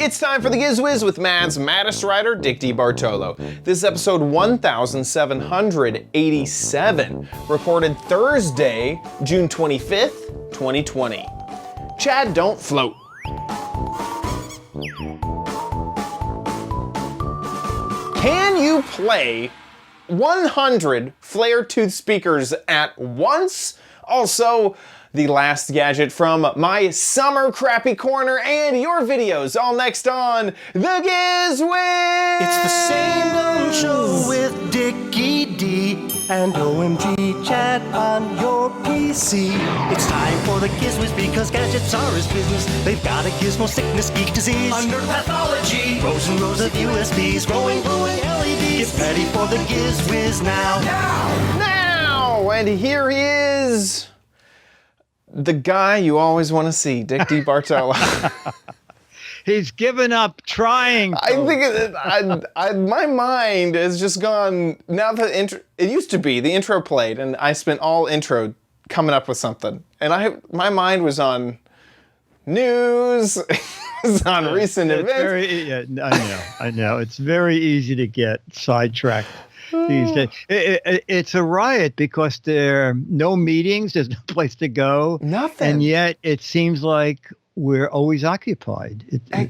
It's time for the Giz Wiz with Mad's maddest writer, Dick DeBartolo. This is episode 1787, recorded Thursday, June 25th, 2020. Chad, don't float. Can you play 100 Flare tooth speakers at once? Also, the last gadget from my summer crappy corner and your videos, all next on the Giz Wiz! It's the same dumb show with Dickie D and OMG Chad on your PC. It's time for the Giz Wiz because gadgets are his business. They've got a gizmo sickness, geek disease, under pathology, rows and rows of USBs, glowing LEDs. Get ready for the Giz Wiz now. Now! And here he is, the guy you always want to see, Dick DeBartolo. He's given up trying. I think my mind has just gone, now the intro, it used to be, the intro played, and I spent all intro coming up with something. And my mind was on news, it was on recent events. I know. It's very easy to get sidetracked these days. It's a riot because there are no meetings, there's no place to go. Nothing. And yet it seems like we're always occupied.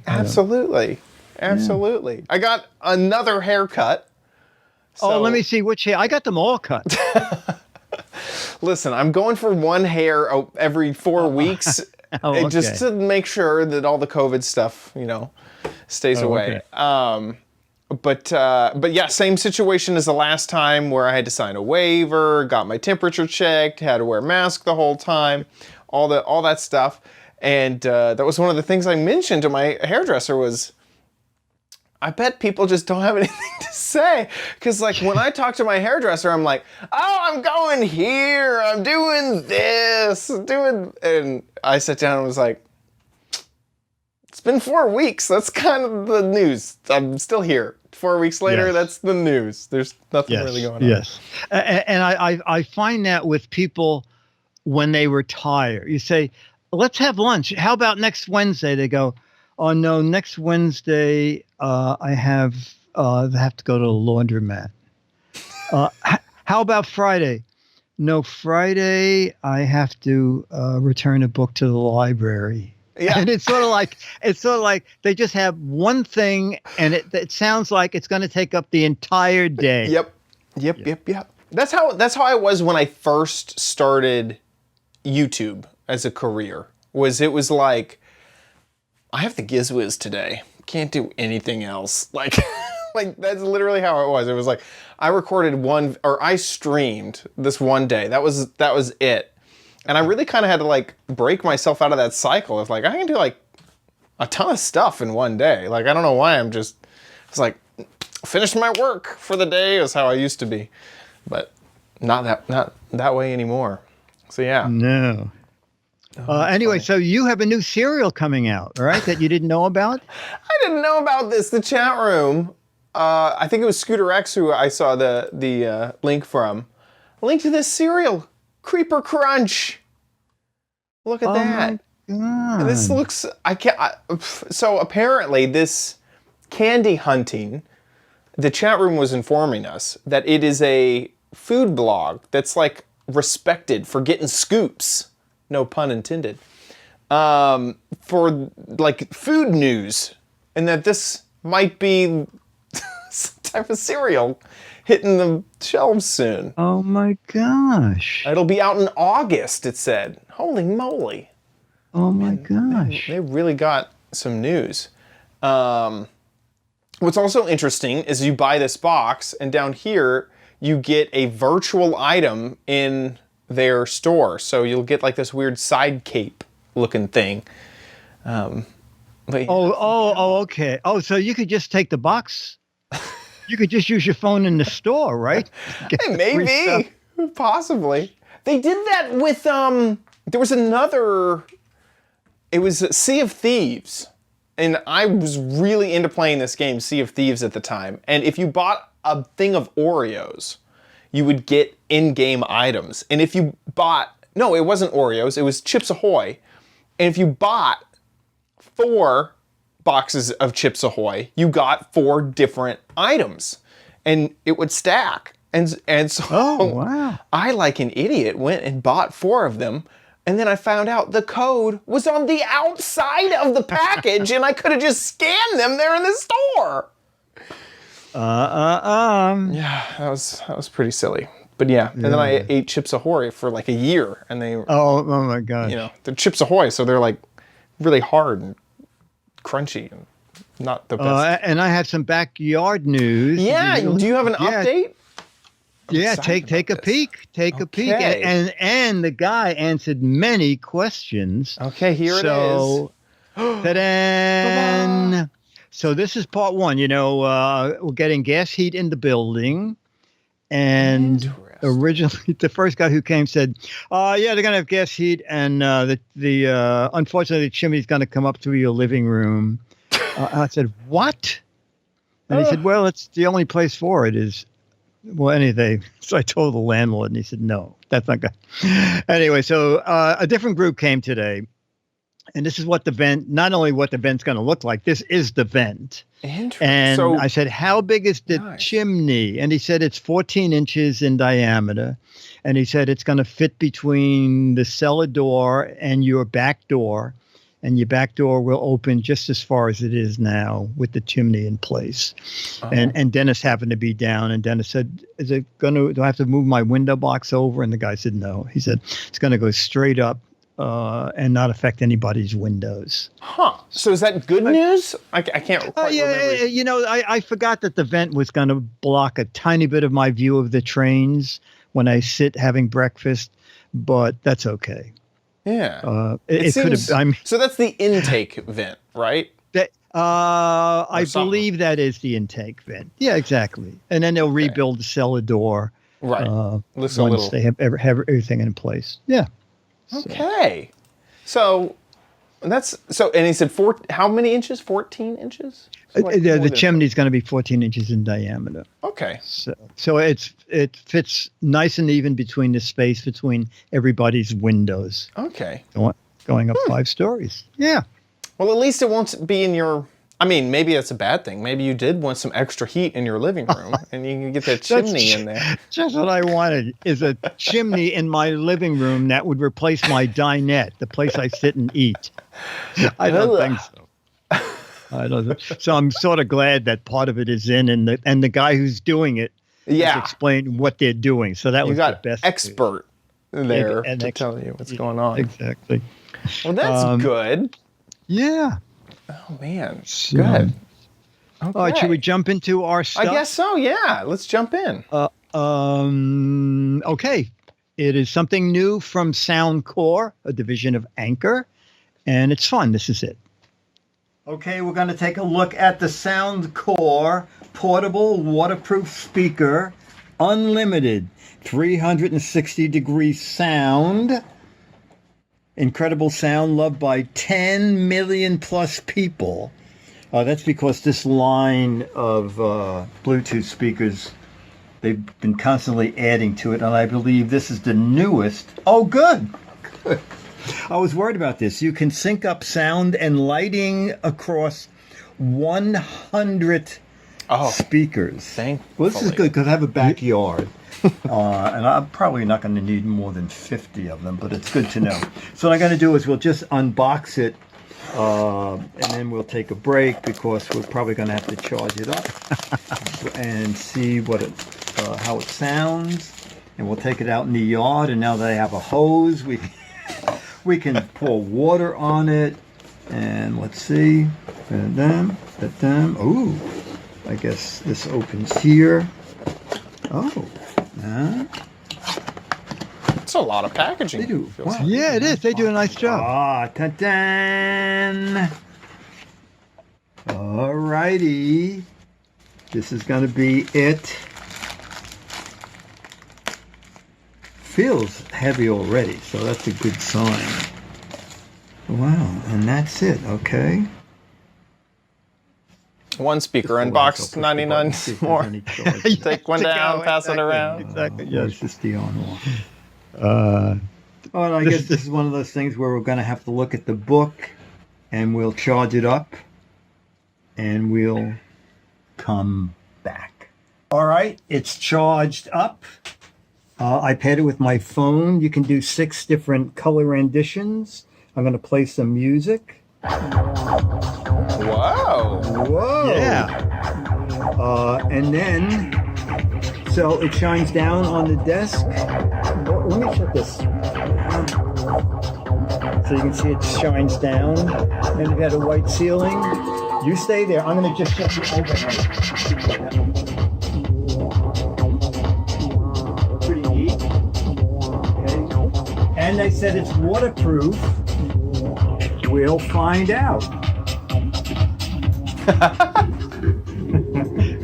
Absolutely. Absolutely. Yeah. I got another haircut. So. Oh, let me see which hair. I got them all cut. Listen, I'm going for one hair every 4 weeks. Okay. Just to make sure that all the COVID stuff, stays away. Okay. But yeah, same situation as the last time where I had to sign a waiver, got my temperature checked, had to wear a mask the whole time, all that stuff. And that was one of the things I mentioned to my hairdresser was, I bet people just don't have anything to say. Because like when I talk to my hairdresser, I'm like, oh, I'm going here, I'm doing this, and I sat down and was like, it's been 4 weeks. That's kind of the news. I'm still here. 4 weeks later, That's the news. There's nothing really going on. Yes. And I find that with people when they retire. You say, let's have lunch. How about next Wednesday? They go, oh, no, next Wednesday I have to go to the laundromat. How about Friday? No, Friday I have to return a book to the library. Yeah. And it's sort of like they just have one thing, and it sounds like it's going to take up the entire day. Yep. That's how I was when I first started YouTube as a career. It was like, I have the Giz Wiz today. Can't do anything else. Like that's literally how it was. It was like I I streamed this one day. That was it. And I really kind of had to like break myself out of that cycle of like, I can do like a ton of stuff in one day. Like, I don't know why it's like, finish my work for the day is how I used to be, but not that way anymore. So yeah. No. Anyway, so you have a new cereal coming out, right? That you didn't know about? I didn't know about this. The chat room, I think it was Scooter X who I saw the link from. A link to this cereal. Creeper Crunch. Look at that. My God. This looks, so apparently this candy hunting, the chat room was informing us that it is a food blog that's like respected for getting scoops, no pun intended, for like food news, and that this might be some type of cereal hitting the shelves soon. Oh my gosh. It'll be out in August, it said. Holy moly. Oh my gosh. They really got some news. What's also interesting is you buy this box, and down here you get a virtual item in their store. So you'll get like this weird side cape looking thing. Okay. Oh, so you could just take the box. You could just use your phone in the store, right? Maybe. Possibly. They did that with, there was another, it was Sea of Thieves. And I was really into playing this game, Sea of Thieves, at the time. And if you bought a thing of Oreos, you would get in-game items. And if you bought, no, it wasn't Oreos, it was Chips Ahoy. And if you bought 4 boxes of Chips Ahoy, you got 4 different items, and it would stack. And so Oh, wow. I, like an idiot, went and bought 4 of them. And then I found out the code was on the outside of the package, and I could have just scanned them there in the store. Yeah, that was pretty silly. But yeah, and then I ate Chips Ahoy for like a year, and they, Oh my God. you know, they're Chips Ahoy, so they're like really hard and crunchy and not the best. And I had some backyard news. Yeah, do you have an Yeah. update? Yeah, excited take a about this. peek. Take a peek. Okay. And the guy answered many questions. Okay, here it is. So, ta-da! So this is part 1. You know, we're getting gas heat in the building. And Interesting. originally, the first guy who came said, yeah, they're going to have gas heat. And unfortunately, the chimney's going to come up through your living room. I said, what? And he said, well, it's the only place for it is, well, anything. So I told the landlord, and he said, no, that's not good. Anyway, so a different group came today. And this is what the vent, not only what the vent's going to look like, this is the vent. Interesting. And So, I said, how big is the Nice. chimney? And he said, it's 14 inches in diameter. And he said, it's going to fit between the cellar door and your back door. And your back door will open just as far as it is now with the chimney in place. And Dennis happened to be down. And Dennis said, is it going to, do I have to move my window box over? And the guy said, no. He said, it's going to go straight up and not affect anybody's windows. So is that good news? I can't quite remember. You know, I forgot that the vent was going to block a tiny bit of my view of the trains when I sit having breakfast, but that's okay. Yeah. It could have. So that's the intake vent, right? I something. believe that is the intake vent. Yeah, exactly. And then they'll rebuild the cellar door. Right. Looks a once little. they have everything in place. Yeah. Okay. So that's so. And he said how many inches? 14 inches. So like more The than- chimney's going to be 14 inches in diameter. Okay. So it fits nice and even between the space between everybody's windows. Okay. Going up 5 stories. Yeah. Well, at least it won't be in your. I mean, maybe that's a bad thing. Maybe you did want some extra heat in your living room, and you can get that chimney in there. Just what I wanted is a chimney in my living room that would replace my dinette, the place I sit and eat. I don't think so. I don't. So I'm sort of glad that part of it is in, and the guy who's doing it Yeah. has explained what they're doing. So that You was got the best expert there An to expert. tell you what's going on. Exactly. Well, that's good. Yeah. Oh man, So- good. All right. Should we jump into our stuff? I guess so. Yeah, let's jump in. Okay. It is something new from Soundcore, a division of Anchor, and it's fun. This is it. Okay, we're going to take a look at the Soundcore portable waterproof speaker, unlimited, 360-degree sound. Incredible sound loved by 10 million plus people. That's because this line of Bluetooth speakers, they've been constantly adding to it, and I believe this is the newest. Oh, good. Good. I was worried about this. You can sync up sound and lighting across 100 speakers. Well, this is good because I have a backyard. And I'm probably not going to need more than 50 of them, but it's good to know. So what I'm going to do is we'll just unbox it, and then we'll take a break because we're probably going to have to charge it up and see what how it sounds. And we'll take it out in the yard, and now that I have a hose, we can pour water on it. And let's see. Ooh, I guess this opens here. Oh. It's a lot of packaging. They do. Feels Wow. like. Yeah, it is. They do a nice job. Ah, ta-dan! All righty. This is going to be it. Feels heavy already, so that's a good sign. Wow, and that's it, okay? One speaker unboxed, 99 more. Take one down, pass it around. Exactly. Yes, Yes. this the on one. Oh, and I guess this is one of those things where we're going to have to look at the book, and we'll charge it up, and we'll come back. All right, it's charged up. I paired it with my phone. You can do 6 different color renditions. I'm going to play some music. Wow. Whoa. Yeah. And then, so it shines down on the desk. Let me shut this. So you can see it shines down. And we've got a white ceiling. You stay there. I'm going to just shut the overhead. Pretty neat. Okay. And they said it's waterproof. We'll find out.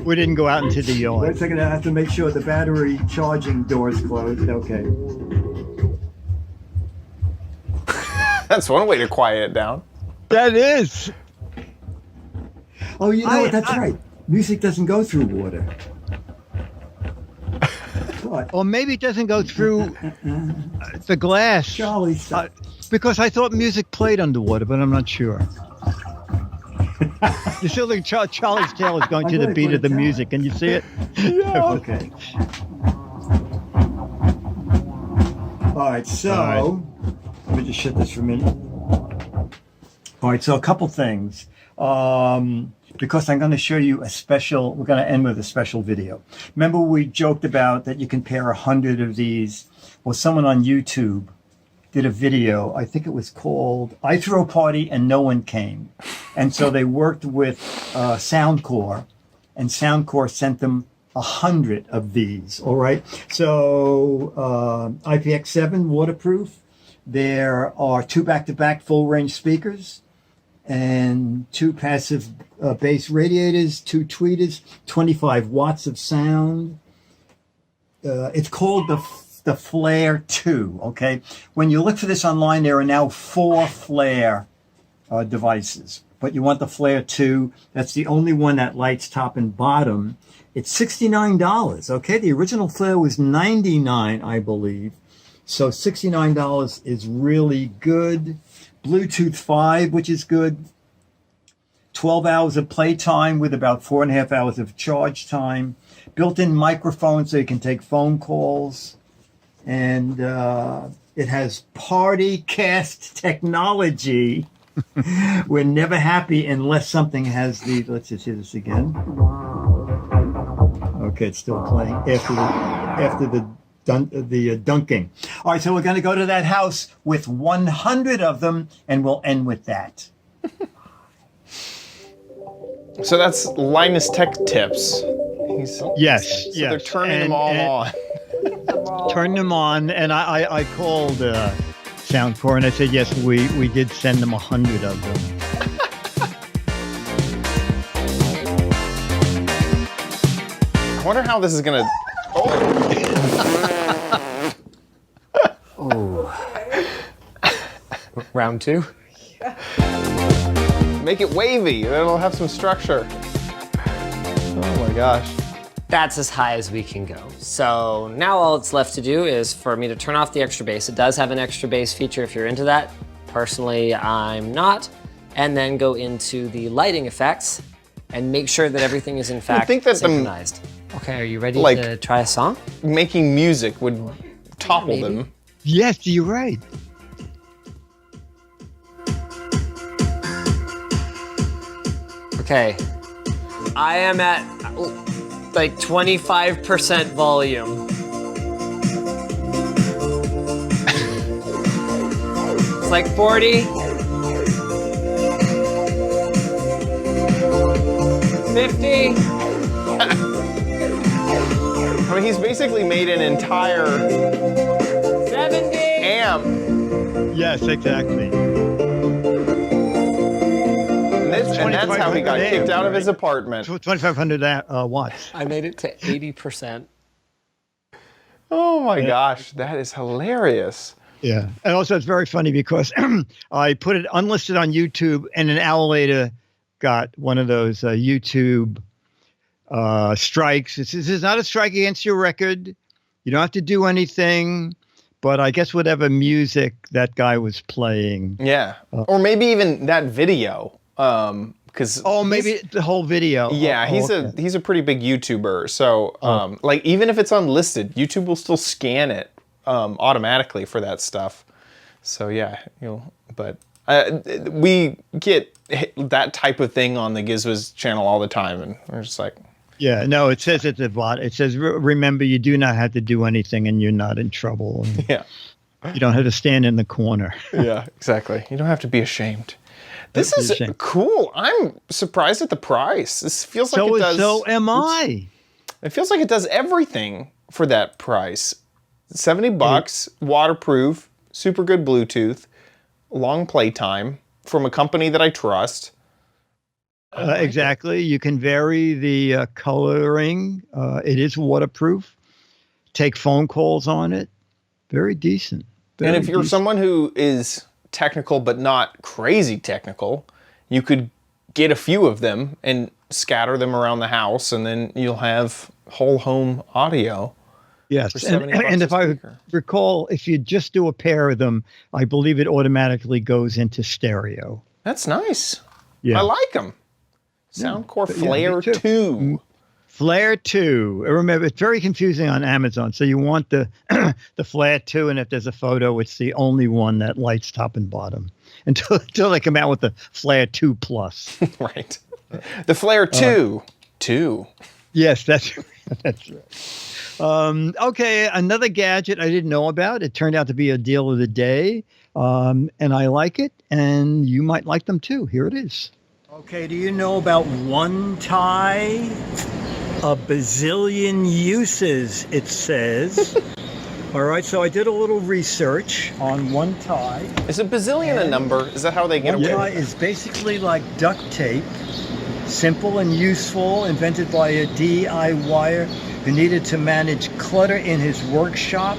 We didn't go out into the yard. Wait a second, I have to make sure the battery charging door's closed. Okay. That's one way to quiet it down. That is. Oh, you know what? That's right. Music doesn't go through water. Or maybe it doesn't go through the glass. Charlie, because I thought music played underwater, but I'm not sure. You still think Charlie's tail is going to the beat of the music? Can you see it? Yeah. Okay. All right, so let me just shut this for a minute. All right, so a couple things. Because I'm going to show you we're going to end with a special video. Remember we joked about that you can pair 100 of these. Well, someone on YouTube did a video, I think it was called I Threw a Party and No One Came. And so they worked with Soundcore, and Soundcore sent them 100 of these, all right? So IPX7 waterproof. There are 2 back-to-back full-range speakers and 2 passive bass radiators, 2 tweeters, 25 watts of sound. It's called the Flare 2, okay? When you look for this online, there are now 4 Flare devices, but you want the Flare 2. That's the only one that lights top and bottom. It's $69, okay? The original Flare was $99, I believe. So $69 is really good. Bluetooth 5, which is good. 12 hours of playtime with about 4.5 hours of charge time. Built-in microphone so you can take phone calls. And it has party cast technology. We're never happy unless something has the, let's just hear this again. Okay, it's still playing after the dunking. All right, so we're going to go to that house with 100 of them, and we'll end with that. So that's Linus Tech Tips. Yes. So they're turning them all on. Turn them on, and I called Soundcore, and I said, yes, we did send them 100 of them. I wonder how this is going to... Oh. Round 2? Make it wavy, then it'll have some structure. Oh my gosh. That's as high as we can go. So now all it's left to do is for me to turn off the extra bass. It does have an extra bass feature if you're into that. Personally, I'm not. And then go into the lighting effects and make sure that everything is in fact synchronized. Okay, are you ready to try a song? Making music would topple them. Yes, you're right. Okay, I am at like 25% volume. It's like 40. 50. I mean, he's basically made an entire 70 amp. Yes, exactly. And that's how he got kicked out of his apartment. 2,500 watts. I made it to 80%. Oh my gosh, that is hilarious. Yeah. And also it's very funny because I put it unlisted on YouTube, and an hour later got one of those YouTube strikes. This is not a strike against your record. You don't have to do anything. But I guess whatever music that guy was playing. Yeah. Or maybe even that video. because Oh, maybe the whole video. yeah, okay. he's a pretty big YouTuber. So like even if it's unlisted, YouTube will still scan it automatically for that stuff. So yeah, but we get that type of thing on the Giz Wiz channel all the time, and we're just like, Yeah, no, it says it's a bot. It says, remember, you do not have to do anything and you're not in trouble. And yeah, you don't have to stand in the corner. yeah, exactly. You don't have to be ashamed. This is cool. I'm surprised at the price. This feels like it does. So am I. It feels like it does everything for that price. $70, waterproof, super good Bluetooth, long playtime from a company that I trust. Exactly. You can vary the coloring. It is waterproof. Take phone calls on it. Very decent. And if you're someone who is technical but not crazy technical, you could get a few of them and scatter them around the house, and then you'll have whole home audio. Yes, and if I recall, if you just do a pair of them, I believe it automatically goes into stereo. That's nice. Yeah. I like them. Soundcore Flare 2. Flare 2. Remember, it's very confusing on Amazon. So you want the the Flare 2, and if there's a photo, it's the only one that lights top and bottom until they come out with the Flare 2 Plus. Right. The Flare 2. 2. Yes, that's right. Okay, another gadget I didn't know about. It turned out to be a deal of the day, and I like it, and you might like them too. Here it is. Okay, do you know about one tie? A bazillion uses, it says. All right, so I did a little research on one tie. Is a bazillion a number? Is that how they get away? One tie is basically like duct tape, simple and useful, invented by a DIYer who needed to manage clutter in his workshop.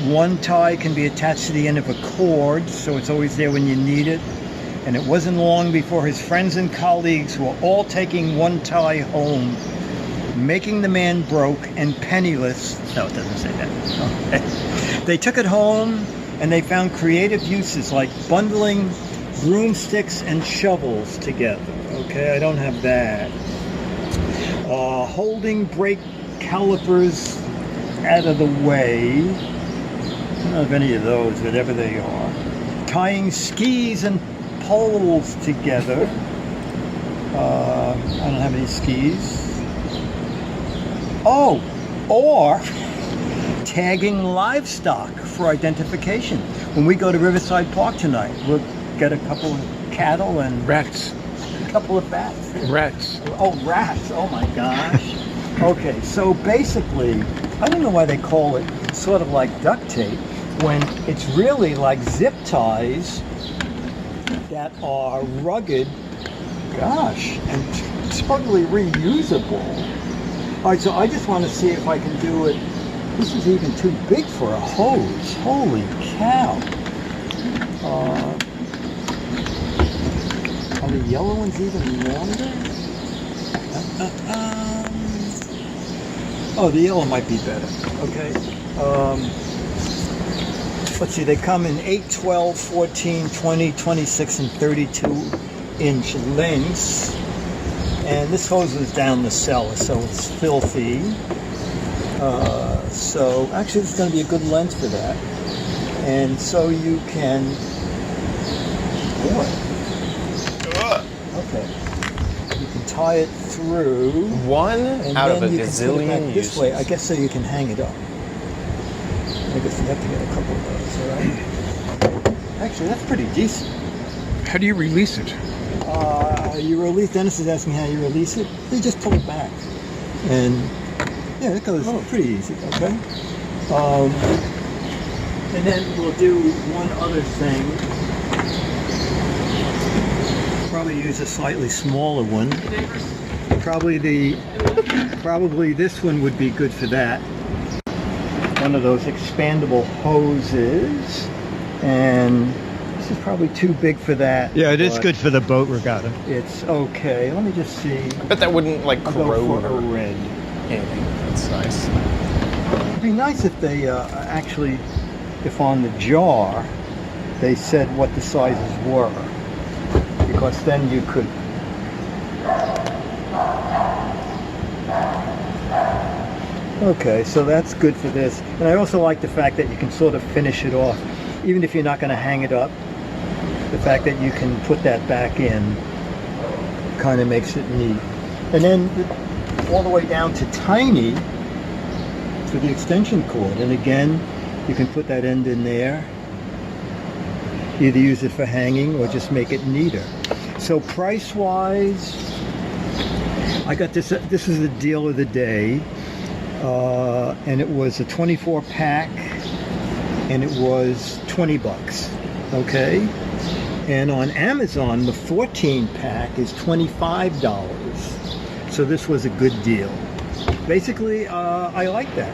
One tie can be attached to the end of a cord, so it's always there when you need it. And it wasn't long before his friends and colleagues were all taking one tie home, making the man broke and penniless. No, it doesn't say that. Okay. They took it home and they found creative uses like bundling broomsticks and shovels together. Okay, I don't have that. Holding brake calipers out of the way. I don't have any of those, whatever they are. Tying skis and poles together. I don't have any skis. Oh, or tagging livestock for identification. When we go to Riverside Park tonight, we'll get a couple of cattle and Rats. a couple of bats. Rats. Oh, rats. Oh my gosh. Okay, so basically, I don't know why they call it sort of like duct tape when it's really like zip ties that are rugged, gosh, and totally reusable. All right, so I just want to see if I can do it. This is even too big for a hose. Holy cow. Are the yellow ones even longer? Oh, the yellow might be better. Okay. Let's see, they come in 8, 12, 14, 20, 26, and 32-inch lengths. And this hose is down the cellar, so it's filthy. So actually, it's going to be a good length for that. And so you can... Okay. You can tie it through. One and out of a then you can put it gazillion back uses. this way, I guess, so you can hang it up. I guess you have to get a couple of those, all right? Actually, that's pretty decent. How do you release it? You release, Dennis is asking how you release it. You just pull it back. And yeah, it goes pretty easy, okay? And then we'll do one other thing. Probably use a slightly smaller one. Probably this one would be good for that. One of those expandable hoses. And this is probably too big for that. Yeah, it is good for the boat regatta. It's okay. Let me just see. I bet that wouldn't like I'll go corrode for or a red. anything. That's nice. It'd be nice if they actually, if on the jar, they said what the sizes were. Because then you could Okay, so that's good for this. And I also like the fact that you can sort of finish it off, even if you're not going to hang it up. The fact that you can put that back in kind of makes it neat. And then all the way down to tiny for the extension cord. And again, you can put that end in there. Either use it for hanging or just make it neater. So price-wise, I got this. This is the deal of the day. And it was a 24 pack and it was $20. Okay. And on Amazon, the 14 pack is $25. So this was a good deal. Basically, I like that.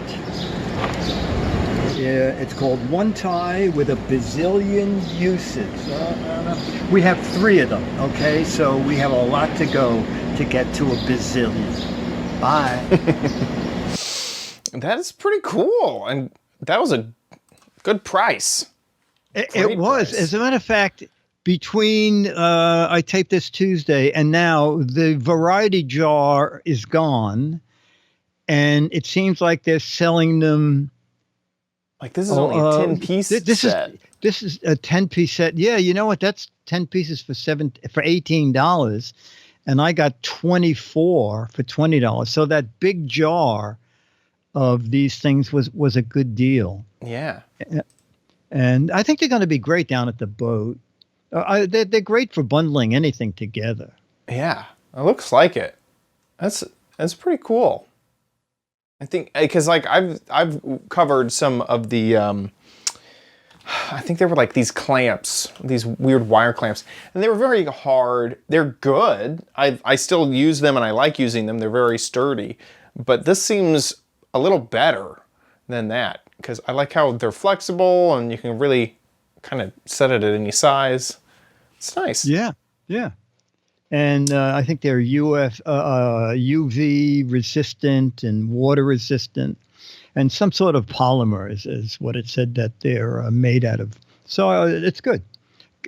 Yeah, it's called One Tie with a Bazillion Uses. We have 3 of them, okay? So we have a lot to go to get to a bazillion. Bye. That is pretty cool. And that was a good price. It was. As a matter of fact, between I taped this Tuesday and now, the variety jar is gone. And it seems like they're selling them. Like this is only a 10-piece set. This is a 10-piece set. Yeah, you know what? That's 10 pieces for $18, and I got 24 for $20. So that big jar of these things was a good deal. Yeah. And I think they're going to be great down at the boat. They're great for bundling anything together. Yeah, it looks like it. That's pretty cool. I think because like I've covered some of the I think they were like these clamps, these weird wire clamps, and they were very hard. They're good. I still use them and I like using them. They're very sturdy, but this seems a little better than that because I like how they're flexible and you can really kind of set it at any size. It's nice. Yeah, yeah. And I think they're UV resistant and water resistant, and some sort of polymer is what it said that they're made out of. So it's good.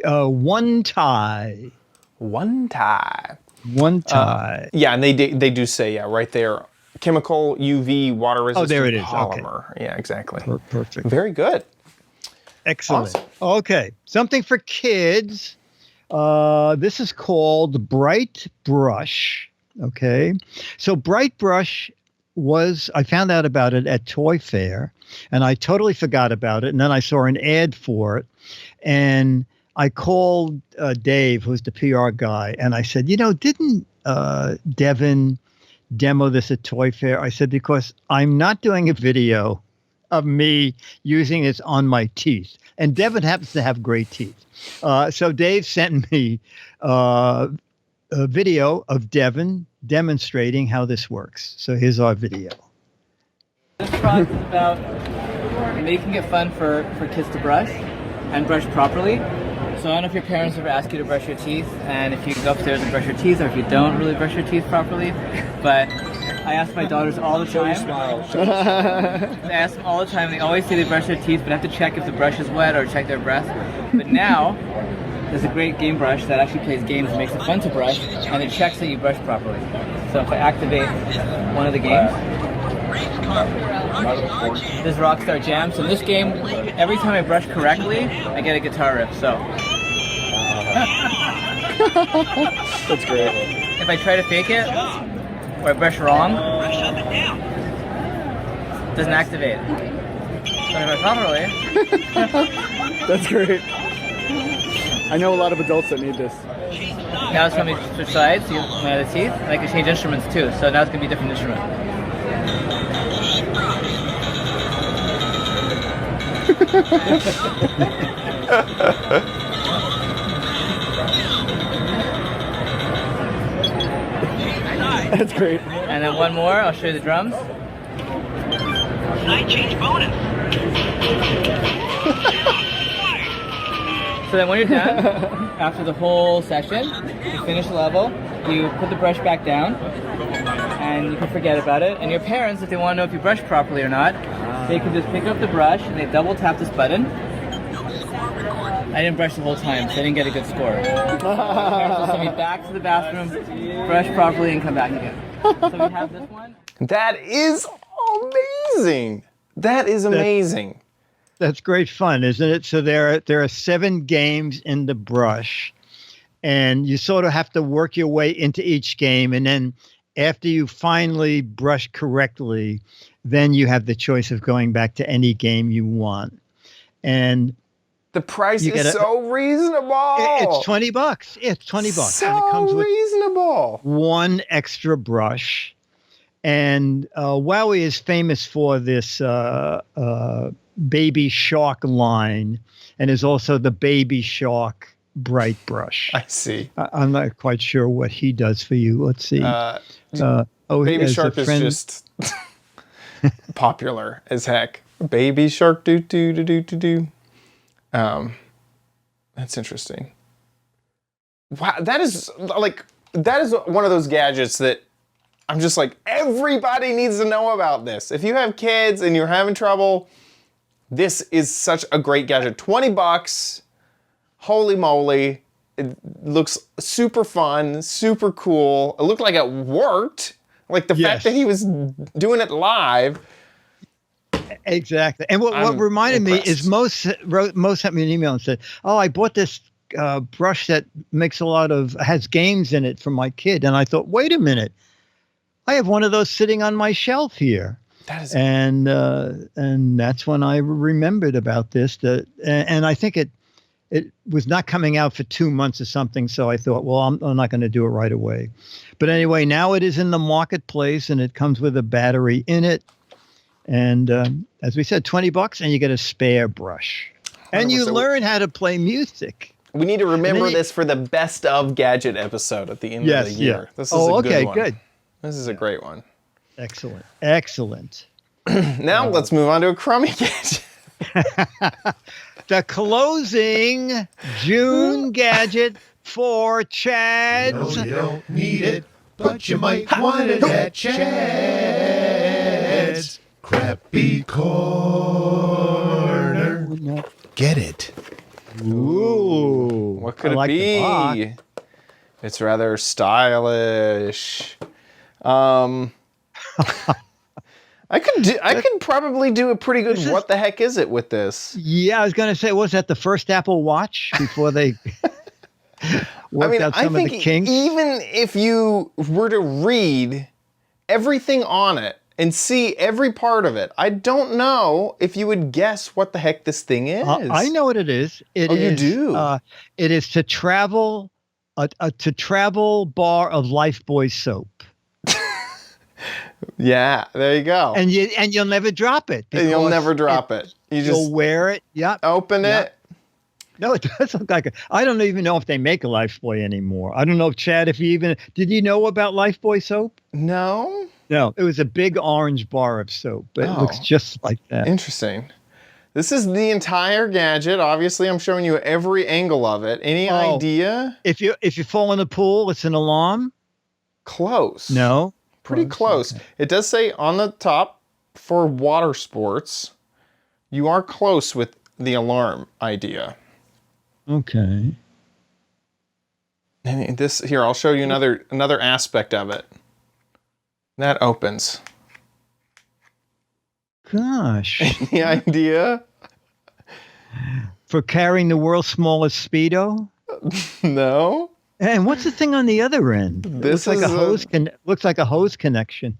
One tie. One tie. One tie. Yeah, and they do say right there, chemical UV water resistant there it is. polymer. Okay. Yeah, exactly. Perfect. Very good. Excellent. Awesome. Okay, something for kids. This is called Bright Brush. Okay, so Bright Brush I found out about it at Toy Fair, and I totally forgot about it. And then I saw an ad for it, and I called Dave, who's the PR guy, and I said, didn't Devin demo this at Toy Fair? I said, because I'm not doing a video of me using this on my teeth. And Devin happens to have great teeth. So Dave sent me a video of Devin demonstrating how this works. So here's our video. This product is about making it fun for kids to brush and brush properly. So I don't know if your parents ever ask you to brush your teeth, and if you go upstairs and brush your teeth, or if you don't really brush your teeth properly. But I ask my daughters all the time. I ask them all the time. They always say they brush their teeth, but I have to check if the brush is wet or check their breath. But now, there's a great game brush that actually plays games and makes it fun to brush, and it checks that you brush properly. So if I activate one of the games, this Rockstar Jam. So in this game, every time I brush correctly, I get a guitar riff. So That's great. if I try to fake it, or I brush wrong, it doesn't activate. But if I properly, That's great. I know a lot of adults that need this. now it's going to be switch sides, so my other teeth, and I can change instruments too. So now it's going to be a different instrument. That's great. And then one more, I'll show you the drums. Night change bonus. So then when you're done, after the whole session, you finish the level, you put the brush back down, and you can forget about it. And your parents, if they want to know if you brush properly or not, they can just pick up the brush and they double tap this button. I didn't brush the whole time, so I didn't get a good score. Parents will send me back to the bathroom, brush properly, and come back again. So we have this one. That is amazing. That is amazing. That's great fun, isn't it? So there are 7 games in the brush, and you sort of have to work your way into each game, and then after you finally brush correctly, then you have the choice of going back to any game you want. And the price is so reasonable. It's $20. It's $20. So and it comes with reasonable. 1 extra brush. And Wowie is famous for this Baby Shark line, and is also the Baby Shark bright brush. I see. I'm not quite sure what he does for you. Let's see. Baby Shark is just popular as heck. Baby Shark do do do do do do. That's interesting. Wow, that is one of those gadgets that I'm just like, everybody needs to know about this. If you have kids and you're having trouble, this is such a great gadget. $20. Holy moly. It looks super fun, super cool. It looked like it worked. Like the fact that he was doing it live. Exactly. And what reminded me is Mo sent me an email and said, "Oh, I bought this brush that has games in it for my kid." And I thought, wait a minute, I have one of those sitting on my shelf here. That is, and that's when I remembered about this. And I think it was not coming out for 2 months or something. So I thought, well, I'm not going to do it right away. But anyway, now it is in the marketplace, and it comes with a battery in it. And as we said, $20, and you get a spare brush. And you learn how to play music. We need to remember this for the best of gadget episode at the end of the year. Yeah. This is a good one. Good. This is a great one. Excellent. Excellent. Now let's move on to a crummy gadget. The closing June gadget for Chad's. No, you don't need it, but you might want it at Chad's Crappy Corner. Get it. Ooh. What could it be? It's rather stylish. I could probably do a pretty good what the heck is it with this. Yeah, I was going to say, was that the first Apple Watch before they worked out some of the kinks? Even if you were to read everything on it and see every part of it, I don't know if you would guess what the heck this thing is. I know what it is. You do? It is a travel bar of Lifebuoy soap. Yeah, there you go. And you'll never drop it. And you'll never drop it. You'll wear it. Yep. Open it. No, it does look like I don't even know if they make a Lifebuoy anymore. I don't know if Chad, did you know about Lifebuoy soap? No. No, it was a big orange bar of soap. It looks just like that. Interesting. This is the entire gadget. Obviously, I'm showing you every angle of it. Any idea? If you fall in the pool, it's an alarm? Close. No. Pretty close. Okay. It does say on the top for water sports. You are close with the alarm idea. Okay. And here, I'll show you another aspect of it. That opens. Gosh. Any idea? For carrying the world's smallest Speedo? No. And what's the thing on the other end? This looks like a hose connection.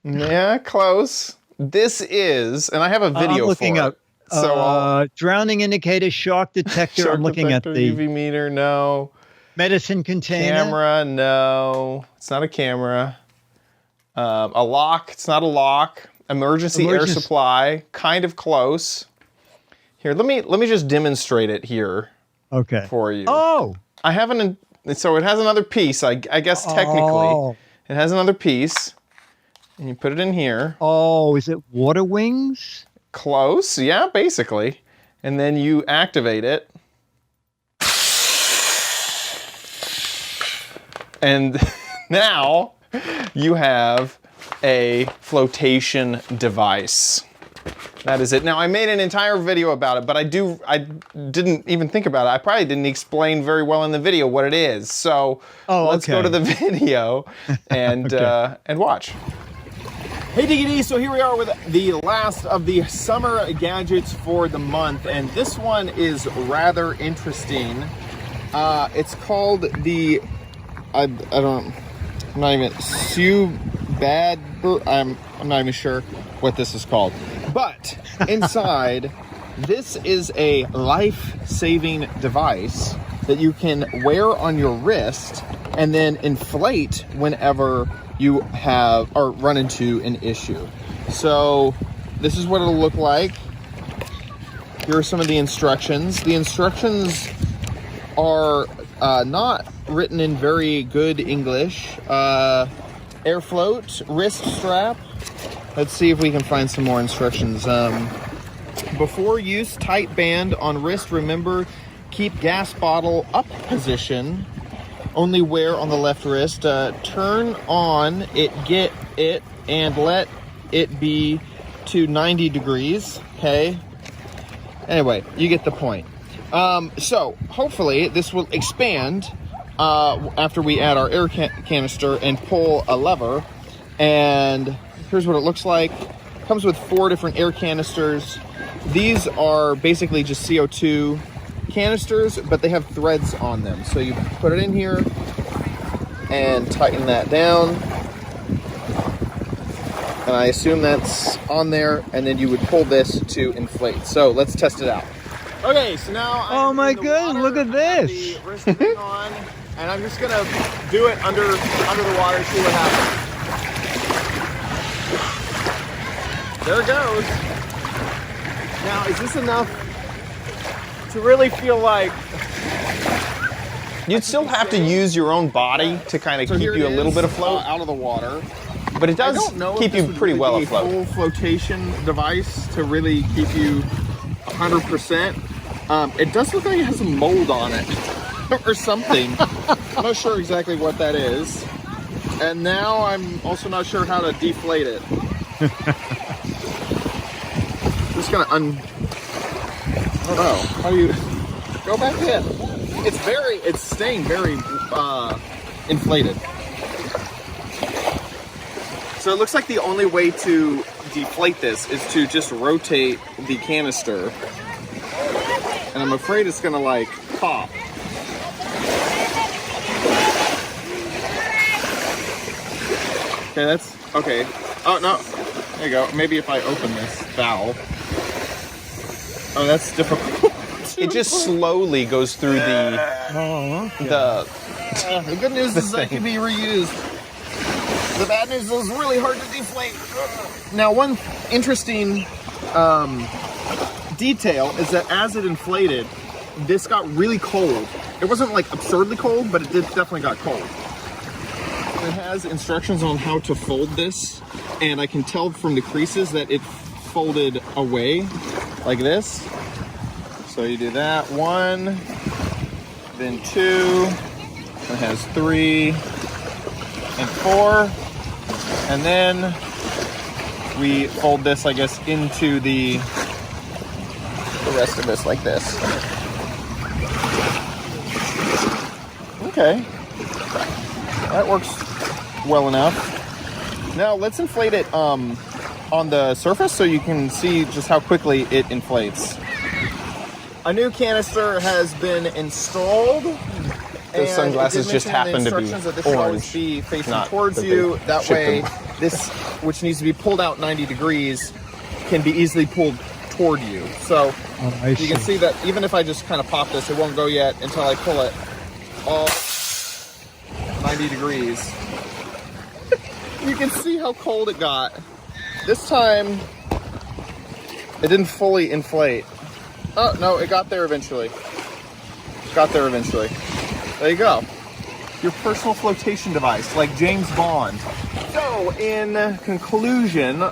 Yeah, close. This is, and I have a video I'm looking for up. it. So drowning indicator, shark detector. Shark I'm looking detector, at the UV meter. No. Medicine container. Camera. No. It's not a camera. A lock. It's not a lock. Emergency air supply. Kind of close. Here, let me just demonstrate it here. Okay. For you. Oh. I haven't. So it has another piece. I guess technically, it has another piece, and you put it in here. Oh, is it water wings? Close, yeah, basically. And then you activate it. And now you have a flotation device. That is it. Now, I made an entire video about it, but I didn't even think about it. I probably didn't explain very well in the video what it is. So let's go to the video and and watch. Hey Diggity, so here we are with the last of the summer gadgets for the month, and this one is rather interesting. It's called the, I'm not even sure what this is called. But inside, this is a life-saving device that you can wear on your wrist and then inflate whenever you have or run into an issue. So this is what it'll look like. Here are some of the instructions. The instructions are not written in very good English. Air float, wrist strap. Let's see if we can find some more instructions. Before use, tight band on wrist. Remember, keep gas bottle up position. Only wear on the left wrist. Turn on get it and let it be to 90 degrees. Okay. Anyway, you get the point. So hopefully this will expand after we add our air canister and pull a lever. And here's what it looks like. Comes with 4 different air canisters. These are basically just CO2 canisters, but they have threads on them. So you put it in here and tighten that down. And I assume that's on there, and then you would pull this to inflate. So let's test it out. Okay, so now Oh my goodness, look at this. The wrist ring on, and I'm just gonna do it under the water, see what happens. There it goes. Now, is this enough to really feel like you'd still have to use your own body to kind of keep you a little bit afloat out of the water? But it does I don't know keep if this you would pretty really well be a afloat. full flotation device to really keep you 100%. It does look like it has some mold on it or something. I'm not sure exactly what that is. And now I'm also not sure how to deflate it. Just gonna I don't know. How do you go back in? It's staying very inflated. So it looks like the only way to deflate this is to just rotate the canister. And I'm afraid it's gonna like pop. Okay, that's okay. Oh no, there you go. Maybe if I open this valve. Oh, that's difficult. It just slowly goes through the The good news is that can be reused. The bad news is it's really hard to deflate. Now, one interesting detail is that as it inflated, this got really cold. It wasn't like absurdly cold, but it definitely got cold. It has instructions on how to fold this, and I can tell from the creases that it folded away like this. So you do that, 1, then 2, it has 3 and 4, and then we fold this, I guess, into the rest of this like this. Okay, that works well enough. Now let's inflate it on the surface so you can see just how quickly it inflates. A new canister has been installed. Those sunglasses just happen to be that this should always orange. be facing Not towards that they you. That shipped way, them. this, which needs to be pulled out 90 degrees, can be easily pulled toward you. So you can see that even if I just kind of pop this, it won't go yet until I pull it all 90 degrees. You can see how cold it got. This time, it didn't fully inflate. Oh, no, it got there eventually. Got there eventually. There you go. Your personal flotation device, like James Bond. So, in conclusion,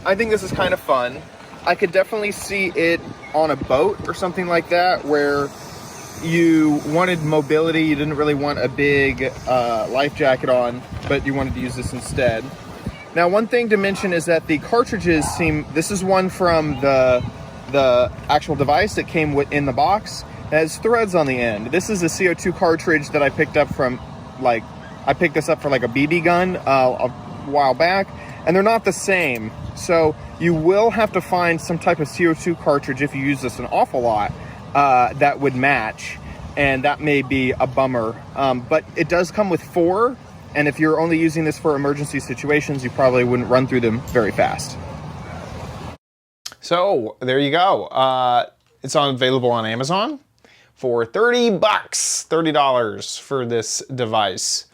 I think this is kind of fun. I could definitely see it on a boat or something like that, where you wanted mobility, you didn't really want a big life jacket on, but you wanted to use this instead. Now, one thing to mention is that the cartridges this is one from the actual device that came in the box. It has threads on the end. This is a CO2 cartridge that I picked up from, I picked this up for like a BB gun a while back, and they're not the same. So you will have to find some type of CO2 cartridge if you use this an awful lot that would match, and that may be a bummer. But it does come with 4, and if you're only using this for emergency situations, you probably wouldn't run through them very fast. So there you go. It's available on Amazon for $30, $30 for this device.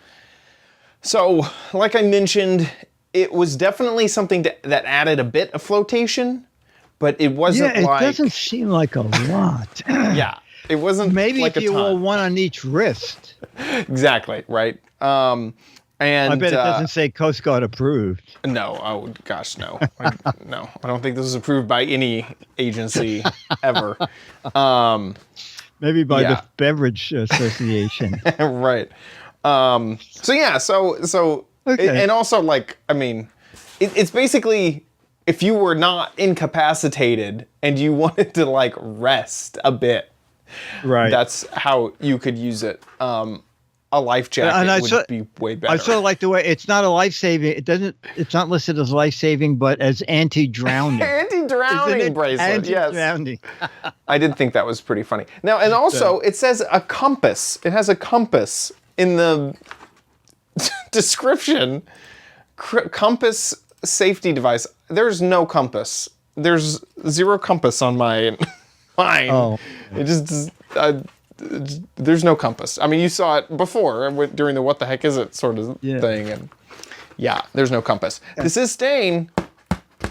So, like I mentioned, it was definitely something that added a bit of flotation, but it wasn't it doesn't seem like a lot. Yeah, it wasn't Maybe like if you a ton. wore one on each wrist. Exactly, right? And I bet it doesn't say Coast Guard approved. No, oh gosh, no. No, I don't think this was approved by any agency ever. Maybe by the Beverage Association. Right. So Okay. and also, like, I mean, it's basically, if you were not incapacitated and you wanted to, like, rest a bit, right? That's how you could use it. A life jacket would be way better. I sort of like the way it's not a life-saving. It's not listed as life-saving, but as anti-drowning. Anti-drowning bracelet. Anti-drowning. Yes. I did think that was pretty funny. Now, and also, it says a compass. It has a compass in the description. Compass safety device. There's no compass. There's 0 compass on mine. Oh. It just there's no compass. I mean, you saw it before during the "what the heck is it" sort of thing, and there's no compass. This is staying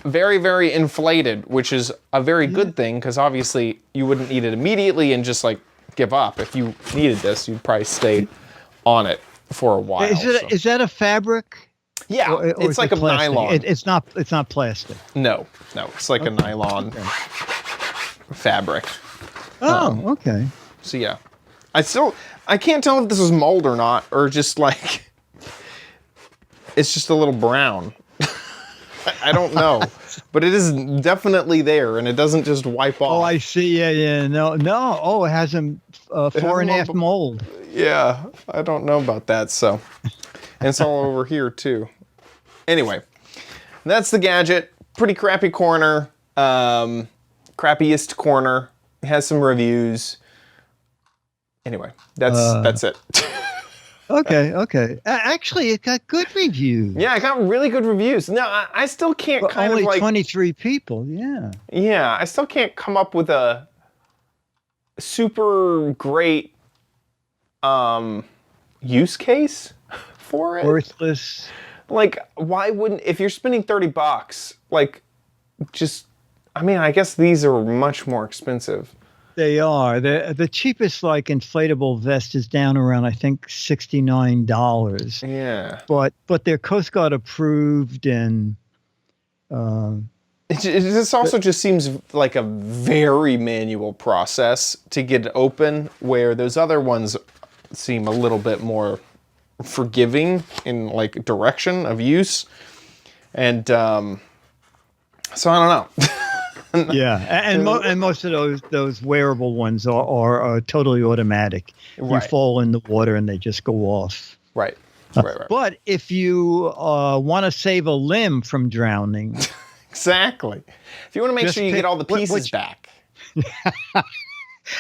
very, very inflated, which is a very good thing, because obviously you wouldn't need it immediately and just like give up. If you needed this, you'd probably stay on it for a while. Is that a fabric? Yeah, or it's like a nylon. It's not plastic. No, it's like a nylon fabric. Oh, okay. So yeah, I can't tell if this is mold or not, or just like it's just a little brown. I don't know, but it is definitely there, and it doesn't just wipe off. Oh, I see. Yeah. No. Oh, it has a 4.5 mold. Yeah, I don't know about that. So, and it's all over here too. Anyway, that's the gadget. Pretty crappy corner. Crappiest corner. It has some reviews. Anyway, that's it. Okay. Actually, it got good reviews. Yeah, it got really good reviews. No, I still can't only 23 people. Yeah. Yeah, I still can't come up with a super great use case for it. Worthless. Like, why wouldn't, if you're spending $30, like, just, I mean, I guess these are much more expensive. They are. The cheapest, like, inflatable vest is down around, I think, $69. Yeah. But they're Coast Guard approved, and this also just seems like a very manual process to get it open, where those other ones seem a little bit more forgiving in, like, direction of use. And so I don't know. Yeah, and most of those wearable ones are totally automatic. You fall in the water and they just go off. Right. But if you want to save a limb from drowning, exactly. If you want to make sure you get all the pieces back,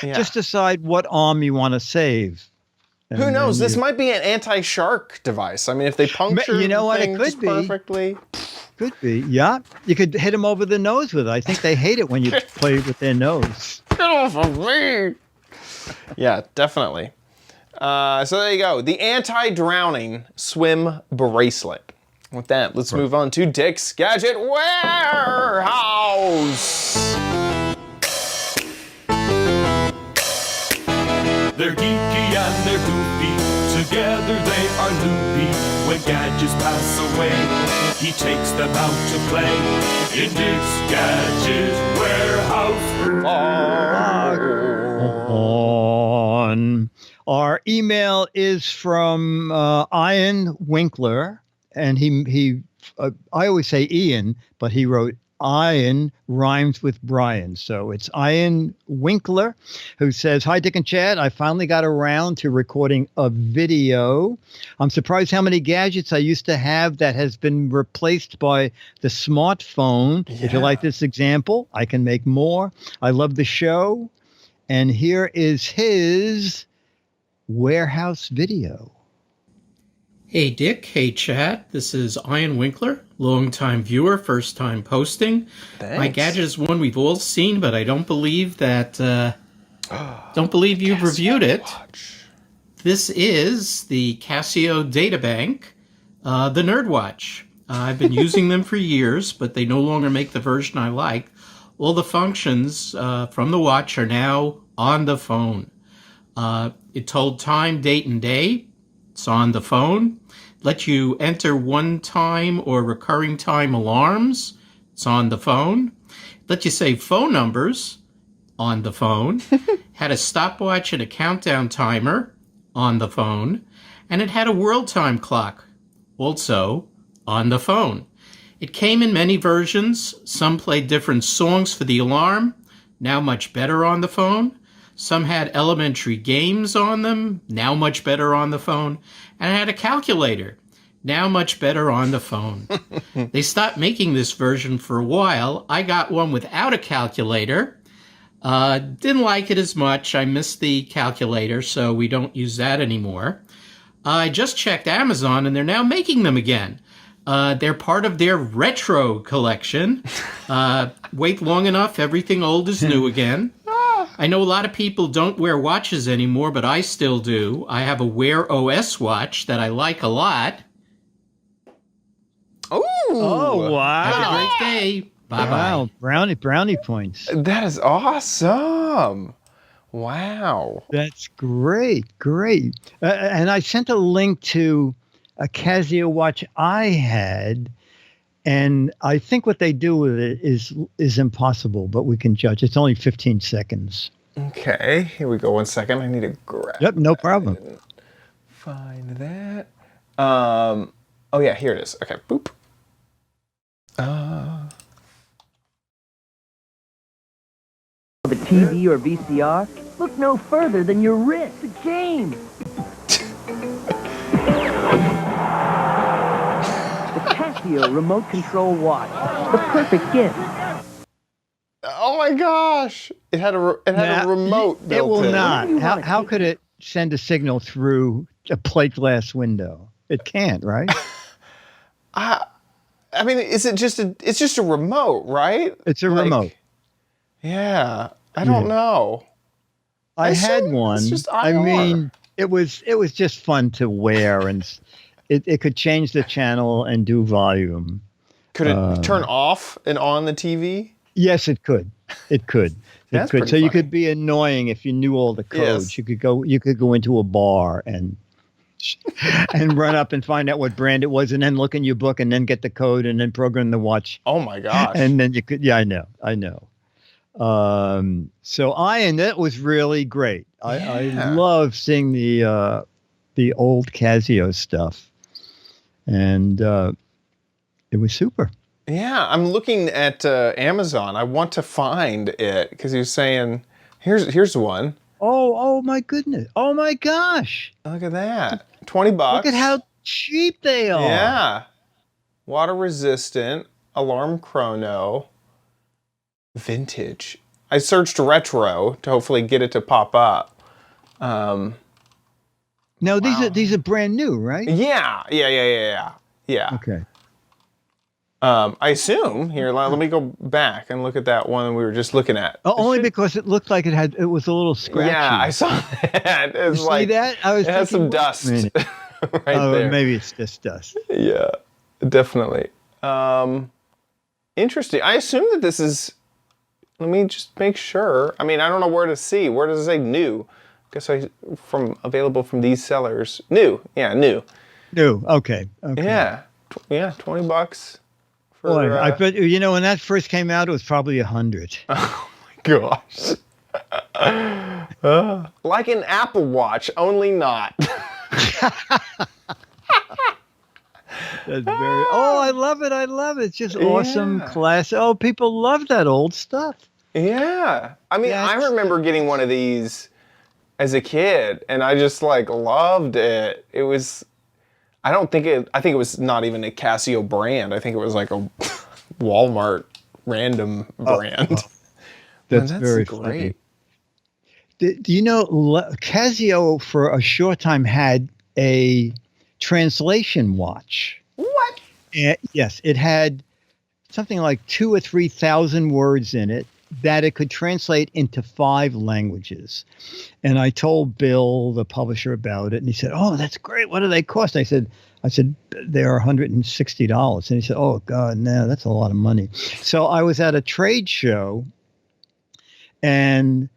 just decide what arm you want to save. Who knows? This might be an anti-shark device. I mean, if they puncture the thing just perfectly. Could be, yeah. You could hit them over the nose with it. I think they hate it when you play with their nose. Get off of me! Yeah, definitely. So there you go. The anti-drowning swim bracelet. With that, let's move on to Dick's Gadget Warehouse. They're geeky and they're goofy. Together they are loopy. When gadgets pass away, he takes them out to play in Dick's Gadget Warehouse. On. Our email is from Ian Winkler, and he I always say Ian, but he wrote Ian rhymes with Brian. So it's Ian Winkler who says, "Hi, Dick and Chad. I finally got around to recording a video. I'm surprised how many gadgets I used to have that has been replaced by the smartphone. If you like this example, I can make more. I love the show." And here is his warehouse video. Hey Dick, hey Chad, this is Ian Winkler, longtime viewer, first time posting. Thanks. My gadget is one we've all seen, but I don't believe that, don't believe you've reviewed it. This is the Casio Databank, the NerdWatch. I've been using them for years, but they no longer make the version I like. All the functions from the watch are now on the phone. It told time, date, and day. It's on the phone. Let you enter one-time or recurring time alarms. It's on the phone. Let you save phone numbers. On the phone. Had a stopwatch and a countdown timer. On the phone. And it had a world time clock. Also on the phone. It came in many versions. Some played different songs for the alarm. Now much better on the phone. Some had elementary games on them, now much better on the phone, and it had a calculator, now much better on the phone. They stopped making this version for a while. I got one without a calculator. Didn't like it as much. I missed the calculator, so we don't use that anymore. I just checked Amazon, and they're now making them again. They're part of their retro collection. Wait long enough, everything old is new again. I know a lot of people don't wear watches anymore, but I still do. I have a Wear OS watch that I like a lot. Ooh. Oh, wow. Have a great day. Bye-bye. Wow, brownie points. That is awesome. Wow. That's great. And I sent a link to a Casio watch I had, and I think what they do with it is impossible, but we can judge. It's only 15 seconds. Okay, here we go. 1 second. I need to grab. Yep, no problem. Find that. Oh yeah, here it is. Okay, boop. Of a TV or VCR, look no further than your wrist. It's a game. The Casio remote control watch, the perfect gift. Oh my gosh! It had a remote built in. It will not. How could it send a signal through a plate glass window? It can't, right? I mean, is it just it's just a remote, right? It's a remote. Yeah, I don't know. I had one. It's just I IR. mean, it was just fun to wear, and it could change the channel and do volume. Could it turn off and on the TV? Yes, it could. It could. That's it could. pretty So you funny. could be annoying if you knew all the codes. Yes. You could go into a bar and run up and find out what brand it was, and then look in your book and then get the code and then program the watch. Oh my gosh! And then you could. Yeah, I know. So Ian, that was really great. I love seeing the old Casio stuff, and it was super. Yeah, I'm looking at Amazon. I want to find it because he was saying, "Here's one." Oh my goodness! Oh my gosh! Look at that, $20. Look at how cheap they are. Yeah, water resistant, alarm chrono, vintage. I searched retro to hopefully get it to pop up. No, these are brand new, right? Yeah. Okay. I assume here. Let me go back and look at that one we were just looking at. Only because it looked like it was a little scratchy. Yeah, I saw that. It's You like see that? I was it has some thinking, dust wait a right minute. there. Maybe it's just dust. Yeah, definitely. Interesting. I assume that this is. Let me just make sure. I mean, I don't know where to see. Where does it say new? Guess available from these sellers. New. Yeah, new. New. Okay. Yeah. Yeah, $20. Boy, I bet when that first came out, it was probably 100. Oh my gosh. Like an Apple Watch, only not. That's very. Oh, I love it. I love it. It's just awesome class. Oh, people love that old stuff. Yeah. I mean, I remember getting one of these as a kid, and I just like loved it. It was, I think it was not even a Casio brand. I think it was like a Walmart random brand. That's very great. Do you know Casio for a short time had a translation watch? What? Yes, it had something like 2,000 or 3,000 words in it that it could translate into 5 languages. And I told Bill, the publisher, about it, and he said, "Oh, that's great. What do they cost?" I said, "They are $160." And he said, "Oh God, no, that's a lot of money." So I was at a trade show, and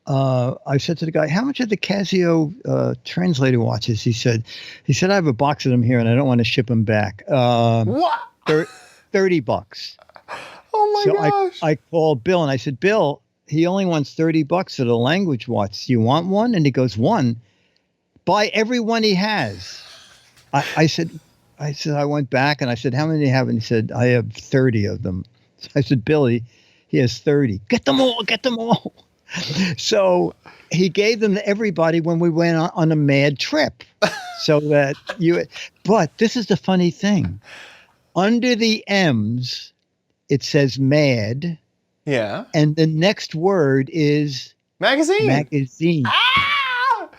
I said to the guy, "How much are the Casio translator watches?" He said, "I have a box of them here, and I don't want to ship them back." What? $30. Oh my gosh! I called Bill and I said, "Bill, he only wants $30 for the language watch. Do you want one?" And he goes, "One? Buy every one he has." I said, I went back and I said, "How many do you have?" And he said, "I have 30 of them." So I said, "Billy, he has 30. Get them all. Get them all." So he gave them to everybody when we went on a mad trip. So that but this is the funny thing. Under the M's, it says mad. Yeah. And the next word is magazine. Ah!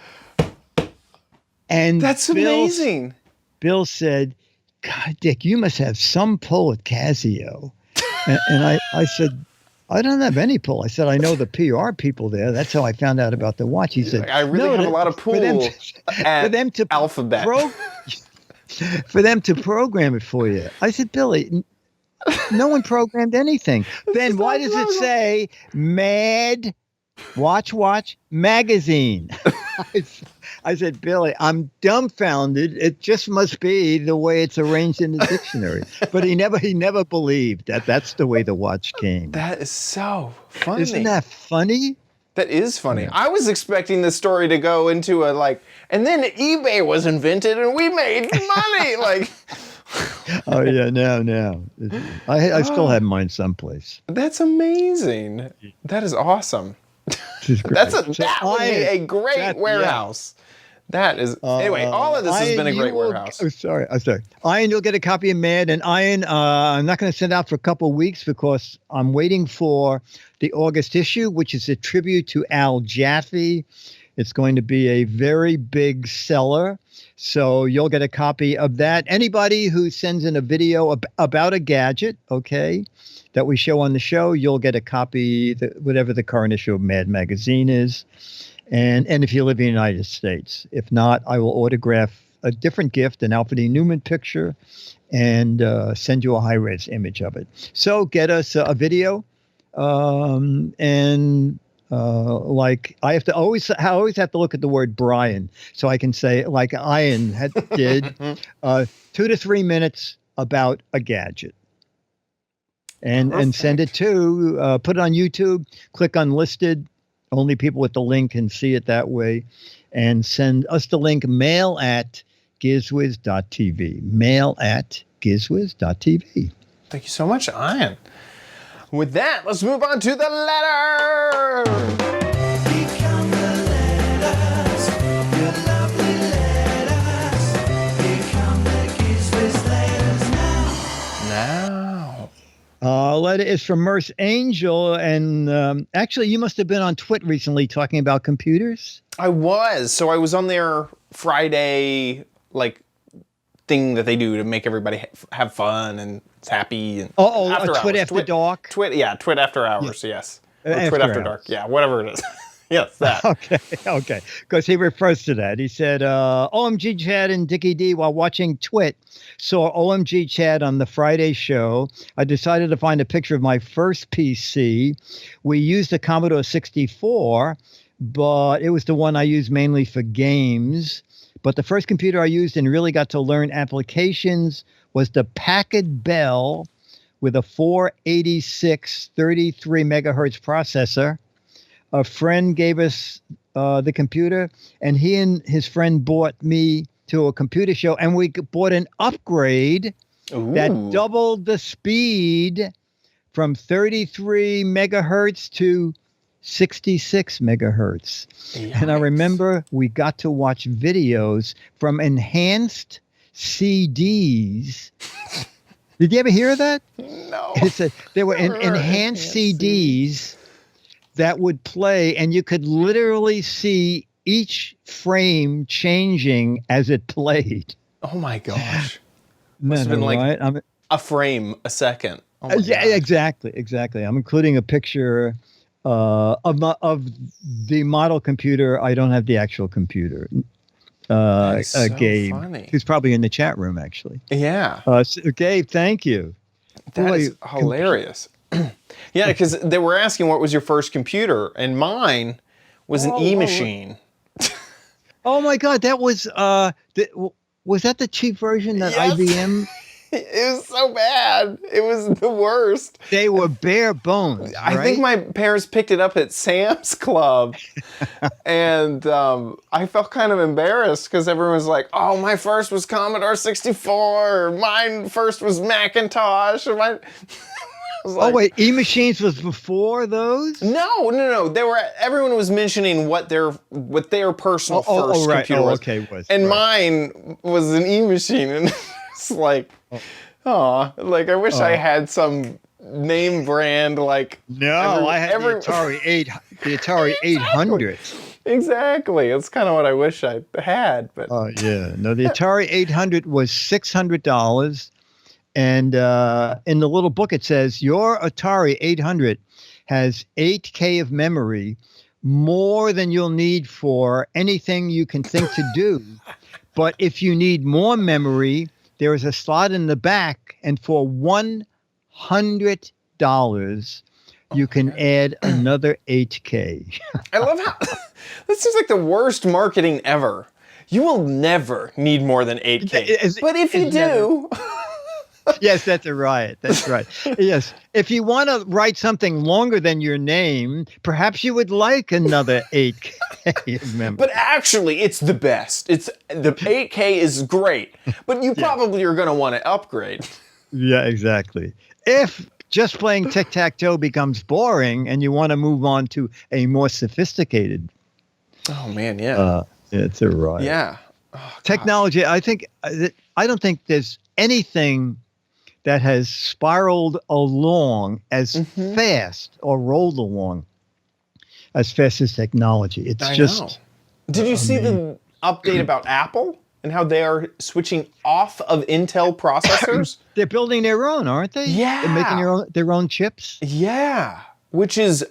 And that's amazing. Bill said, "God, Dick, you must have some pull at Casio." And I said, "I don't have any pull." I said, "I know the PR people there. That's how I found out about the watch." He said, "I really have a lot of pull for them to Alphabet. For them to program it for you." I said, "Billy, no one programmed anything." Then why does it say Mad Watch Magazine? I said, "Billy, I'm dumbfounded. It just must be the way it's arranged in the dictionary." But he never believed that that's the way the watch came. That is so funny. Isn't that funny? That is funny. Yeah. I was expecting the story to go into and then eBay was invented and we made money. Oh yeah, no. I still have mine someplace. That's amazing. That is awesome. That would be a great warehouse. Yeah. That is anyway. All of this has been a great warehouse. I'm sorry. Ian, you'll get a copy of Mad, and Ian, I'm not going to send out for a couple of weeks because I'm waiting for the August issue, which is a tribute to Al Jaffe. It's going to be a very big seller, so you'll get a copy of that. Anybody who sends in a video about a gadget, okay, that we show on the show, you'll get a copy, whatever the current issue of Mad Magazine is. And if you live in the United States. If not, I will autograph a different gift, an Alfred E. Newman picture, and send you a high-res image of it. So get us a video. I have to always have to look at the word Brian so I can say, like Ian did, 2 to 3 minutes about a gadget. And send it to, put it on YouTube, click unlisted. Only people with the link can see it that way. And send us the link, mail@gizwiz.tv. Mail@gizwiz.tv. Thank you so much, Ian. With that, let's move on to the letter. Become the letters, your lovely letters. Become the Giz Wiz letters now. Letter is from Merce Angel, and actually, you must have been on Twitter recently talking about computers. I was. So I was on their Friday thing that they do to make everybody have fun and happy. And Twit After Dark. Twit After Hours. Yes. Twit After Dark. Yeah, whatever it is. Yes, that. Okay. Because he refers to that. He said, OMG Chad and Dickie D, while watching Twit, saw OMG Chad on the Friday show. I decided to find a picture of my first PC. We used a Commodore 64, but it was the one I used mainly for games. But the first computer I used and really got to learn applications was the Packard Bell with a 486 33 megahertz processor. A friend gave us the computer, and he and his friend bought me to a computer show, and we bought an upgrade that Ooh. doubled the speed from 33 megahertz to 66 megahertz. And I Yikes. remember we got to watch videos from enhanced CDs. Did you ever hear that? No. There were Never heard of enhanced enhanced CDs that would play, and you could literally see each frame changing as it played. Oh my gosh. Isn't Must have that been like right? I'm, a frame a second. Oh my yeah, gosh. exactly. I'm including a picture of the model computer. I don't have the actual computer. That's so Gabe, funny. who's probably in the chat room actually. Yeah. So, Gabe, thank you. That Boy, is hilarious. Yeah, because they were asking what was your first computer, and mine was an E-machine. Oh my God, that was was that the cheap version that Yes. IBM? It was so bad. It was the worst. They were bare bones. I think my parents picked it up at Sam's Club, and I felt kind of embarrassed because everyone was like, "Oh, my first was Commodore 64. Mine first was Macintosh." And mine... I was like, Oh wait, E-machines was before those? No. They were. Everyone was mentioning what their personal first right. computer was. Okay, And mine was an E-machine, and it's like, like I wish I had some name brand like. No, I had the Atari 800. Exactly. That's kind of what I wish I had, but. Oh yeah, no, the Atari 800 was $600. And in the little book, it says your Atari 800 has 8K of memory, more than you'll need for anything you can think to do. But if you need more memory, there is a slot in the back, and for $100, you can add another 8K. I love how this is like the worst marketing ever. You will never need more than 8K. But if you do. Yes, that's right. That's right. Yes. If you want to write something longer than your name, perhaps you would like another 8K of memory. But actually, it's the best. It's the 8K is great, but you probably are going to want to upgrade. Yeah, exactly. If just playing tic-tac-toe becomes boring and you want to move on to a more sophisticated. Oh man, yeah. It's a right. Yeah. Oh, technology, I don't think there's anything that has spiraled along as fast or rolled along as fast as technology. It's I just. know. Did you see the update about Apple and how they are switching off of Intel processors? They're building their own, aren't they? Yeah. They're making their own chips. Yeah, which is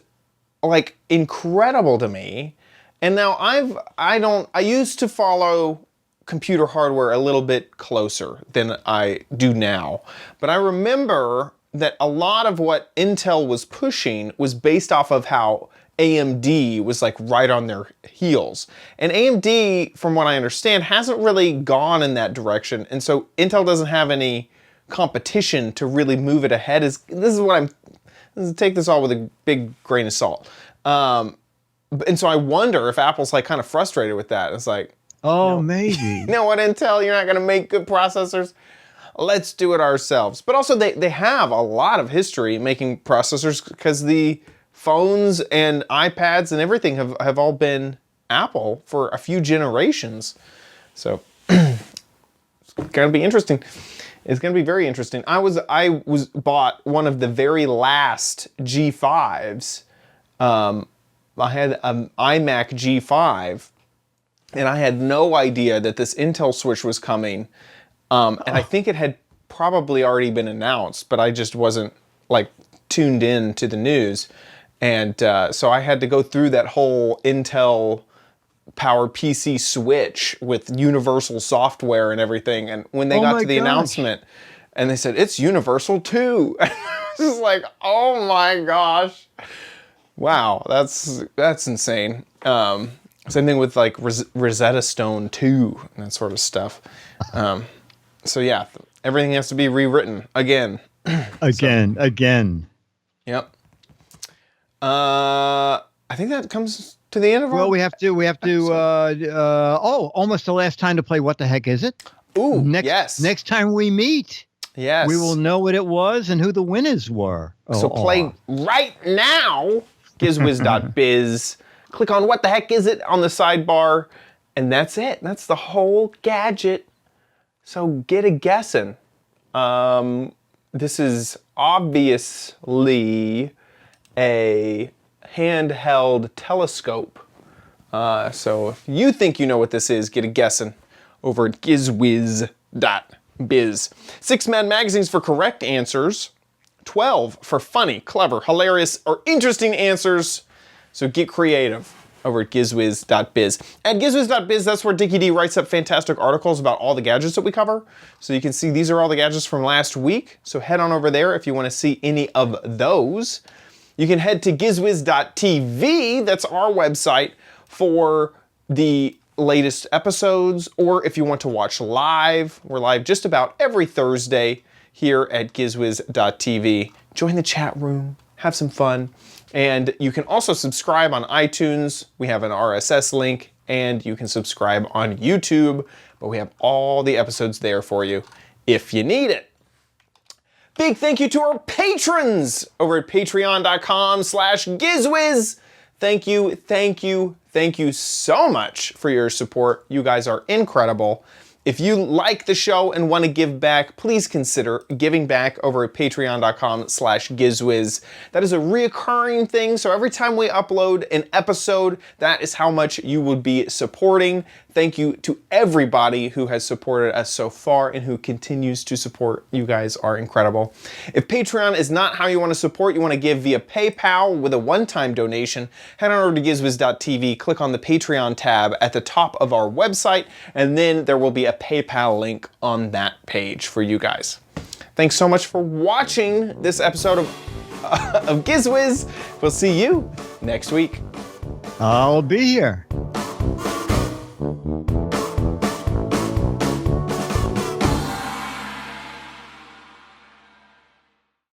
like incredible to me. And now I used to follow computer hardware a little bit closer than I do now. But I remember that a lot of what Intel was pushing was based off of how AMD was like right on their heels. And AMD, from what I understand, hasn't really gone in that direction. And so Intel doesn't have any competition to really move it ahead. Take this all with a big grain of salt. And so I wonder if Apple's like kind of frustrated with that. It's like, maybe. You know what, Intel, you're not going to make good processors? Let's do it ourselves. But also they have a lot of history making processors because the phones and iPads and everything have all been Apple for a few generations. So it's going to be interesting. It's going to be very interesting. I bought one of the very last G5s. I had an iMac G5, and I had no idea that this Intel switch was coming. And I think it had probably already been announced, but I just wasn't like tuned in to the news. And so I had to go through that whole Intel Power PC switch with universal software and everything. And when they got to the announcement and they said, it's universal too. I was just like, oh my gosh. Wow, that's insane. Same thing with like Rosetta Stone 2 and that sort of stuff. So yeah, everything has to be rewritten again. Again. Again. Yep. I think that comes to the end of Well, our... we have to, almost the last time to play What the Heck Is It? Ooh, next, yes. Next time we meet, yes. we will know what it was and who the winners were. So play right now, gizwiz.biz. Click on What the Heck Is It on the sidebar, and that's it. That's the whole gadget. So get a guessing. This is obviously a handheld telescope. So if you think you know what this is, get a guessing over at gizwiz.biz. 6 Mad Magazines for correct answers. 12 for funny, clever, hilarious, or interesting answers. So get creative over at gizwiz.biz. At gizwiz.biz, that's where Dickie D writes up fantastic articles about all the gadgets that we cover. So you can see these are all the gadgets from last week. So head on over there if you want to see any of those. You can head to gizwiz.tv, that's our website, for the latest episodes, or if you want to watch live, we're live just about every Thursday here at gizwiz.tv. Join the chat room, have some fun, and you can also subscribe on iTunes. We have an RSS link, and you can subscribe on YouTube, but we have all the episodes there for you if you need it. Big thank you to our patrons over at patreon.com/gizwiz. Thank you, thank you, thank you so much for your support. You guys are incredible. If you like the show and want to give back, please consider giving back over at patreon.com/gizwiz. That is a reoccurring thing, so every time we upload an episode, that is how much you would be supporting. Thank you to everybody who has supported us so far and who continues to support. You guys are incredible. If Patreon is not how you want to support, you want to give via PayPal with a one-time donation, head on over to gizwiz.tv, click on the Patreon tab at the top of our website, and then there will be a PayPal link on that page for you guys. Thanks so much for watching this episode of Giz Wiz. We'll see you next week. I'll be here.